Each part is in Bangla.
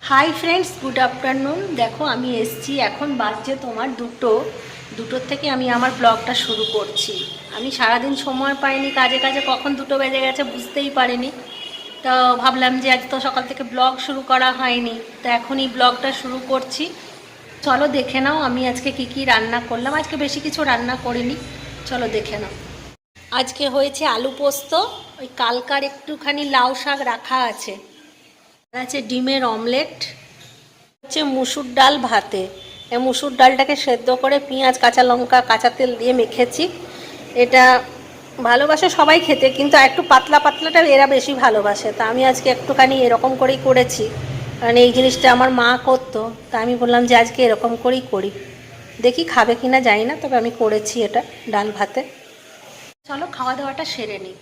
Hi friends, good afternoon. দেখো আমি এসছি, এখন বাজছে তোমার দুটোর থেকে আমি আমার ব্লগটা শুরু করছি। আমি সারাদিন সময় পাইনি, কাজে কাজে কখন দুটো বেজে গেছে বুঝতেই পারিনি। তো ভাবলাম যে আজ তো সকাল থেকে ব্লগ শুরু করা হয়নি, তো এখনই ব্লগটা শুরু করছি। চলো দেখে নাও আমি আজকে কি কি রান্না করলাম। আজকে বেশি কিছু রান্না করিনি, চলো দেখে নাও। আজকে হয়েছে আলু পোস্ত, ওই কালকার একটুখানি লাউ শাক রাখা আছে, আছে ডিমের অমলেট, হচ্ছে মুসুর ডাল ভাতে। এই মুসুর ডালটাকে সেদ্ধ করে পেঁয়াজ কাঁচা লঙ্কা কাঁচা তেল দিয়ে মেখেছি। এটা ভালোবাসে সবাই খেতে, কিন্তু একটু পাতলা পাতলাটা এরা বেশি ভালোবাসে। তা আমি আজকে একটুখানি এরকম করেই করেছি, কারণ এই জিনিসটা আমার মা করতো। তা আমি বললাম যে আজকে এরকম করেই করি, দেখি খাবে কিনা জানি না, তবে আমি করেছি এটা ডাল ভাতে। চলো খাওয়া দাওয়াটা সেরে নিই।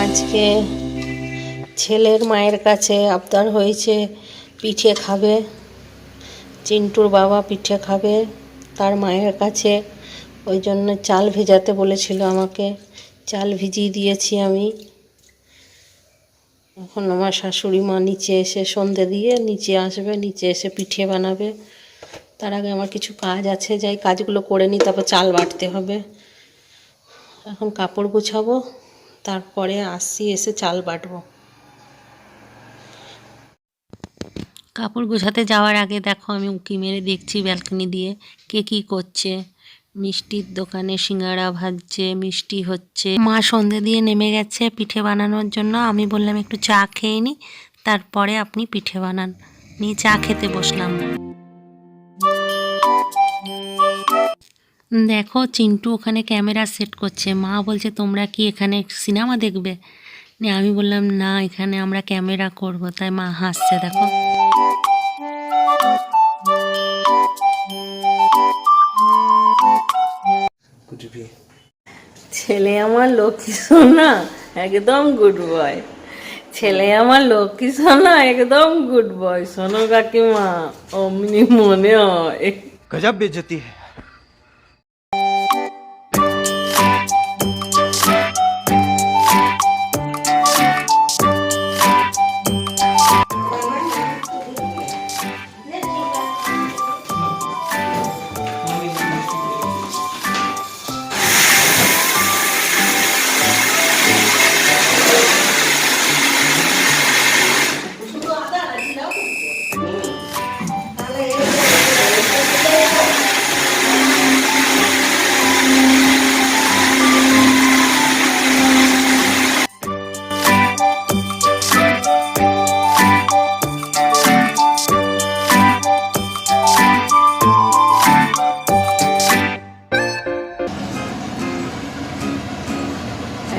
আজকে ছেলের মায়ের কাছে আবদার হয়েছে পিঠে খাবে, চিন্টুর বাবা পিঠে খাবে তার মায়ের কাছে, ওই জন্য চাল ভেজাতে বলেছিল আমাকে, চাল ভিজিয়ে দিয়েছি আমি। এখন আমার শাশুড়ি মা নিচে এসে সন্ধে দিয়ে নিচে আসবে, নিচে এসে পিঠে বানাবে। তার আগে আমার কিছু কাজ আছে, যাই কাজগুলো করে নিই, তারপর চাল বাটতে হবে। এখন কাপড় গুছাবো, তারপরে আসছি, এসে চাল বাটবো। কাপড় গোছাতে যাওয়ার আগে দেখো আমি উঁকি মেরে দেখছি ব্যালকনি দিয়ে কে কী করছে। মিষ্টির দোকানে সিঙ্গাড়া ভাজছে, মিষ্টি হচ্ছে। মা সন্ধে দিয়ে নেমে গেছে পিঠে বানানোর জন্য। আমি বললাম একটু চা খেয়ে নিই, তারপরে আপনি পিঠে বানান। নিয়ে চা খেতে বসলাম। দেখো চিন্টু ওখানে ক্যামেরা সেট করছে। মা বলছে তোমরা কি এখানে সিনেমা দেখবে? আমি বললাম না, এখানে আমরা ক্যামেরা করব। তাই মা হাসছে দেখো। ছেলে আমার লক্ষ্মী সোনা, একদম গুড বয়। ছেলে আমার লক্ষ্মী সোনা, একদম গুড বয়। শোনো কাকিমা, অমনি মনে হয়। गजब बेइज्जती है।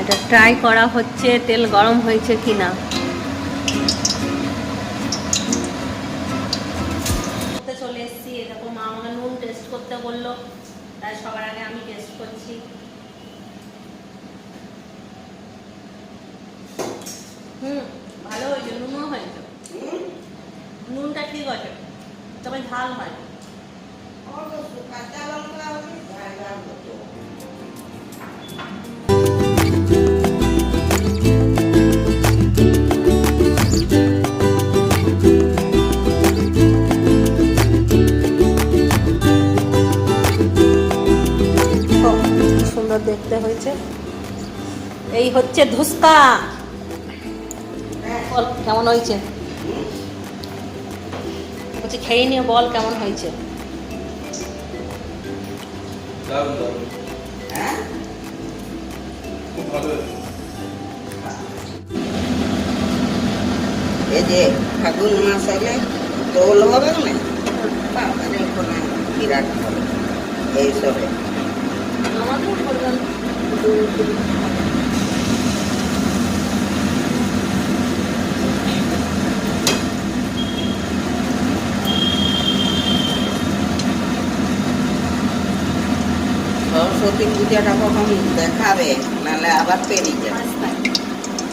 এটা ট্রাই করা হচ্ছে তেল গরম হয়েছে কিনা। চলে এসেছি, এরকম মা আমাকে নুন টেস্ট করতে বললো, তাই সবার আগে আমি টেস্ট করছি। ভালো হয়েছে, নুনও হয়েছে, নুনটা ঠিক আছে, তবে ঝাল হয়। সুন্দর দেখতে হয়েছে। এই হচ্ছে ধুসকা। বল কেমন হয়েছে, বলছি খেয়ে নিয়ে বল কেমন হয়েছে। এই যে ফাগুন মাস হলে দোল হবে না, বাবারে কোনো বিরাট হবে এইসবে। আমাকেও বললাম সরস্বতী পূজাটা কখন দেখাবে, নাহলে আবার পেরিয়ে যাবে। 5 তারিখ,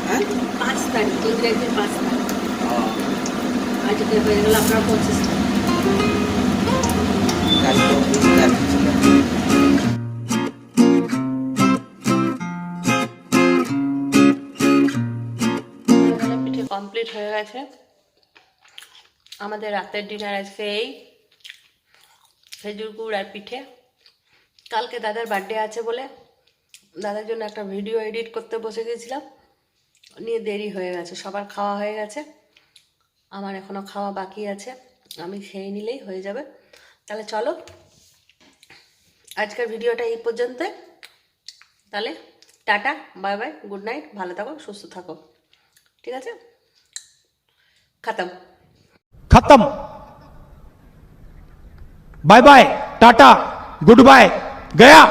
হ্যাঁ 5 তারিখ, ইংরেজির 5 তারিখ। ও, আজকে হয়ে গেল আপনার 25 তারিখ। কাল 24 তারিখ ছিল। পিঠে কমপ্লিট হয়ে গেছে। আমাদের রাতের ডিনার আজকে এই খেজুর গুড় আর পিঠে। কালকে দাদার বার্থডে আছে বলে দাদার জন্য একটা ভিডিও এডিট করতে বসে গেছিলাম, নিয়ে দেরি হয়ে গেছে। সবার খাওয়া হয়ে গেছে, আমার এখনও খাওয়া বাকি আছে, আমি খেয়ে নিলেই হয়ে যাবে। তাহলে চলো আজকের ভিডিওটা এই পর্যন্তই। তাহলে tata, bye bye, good night, ভালো থাকো, সুস্থ থাকো, ঠিক আছে? খতম। खत्म। Bye bye, tata, good bye, गया।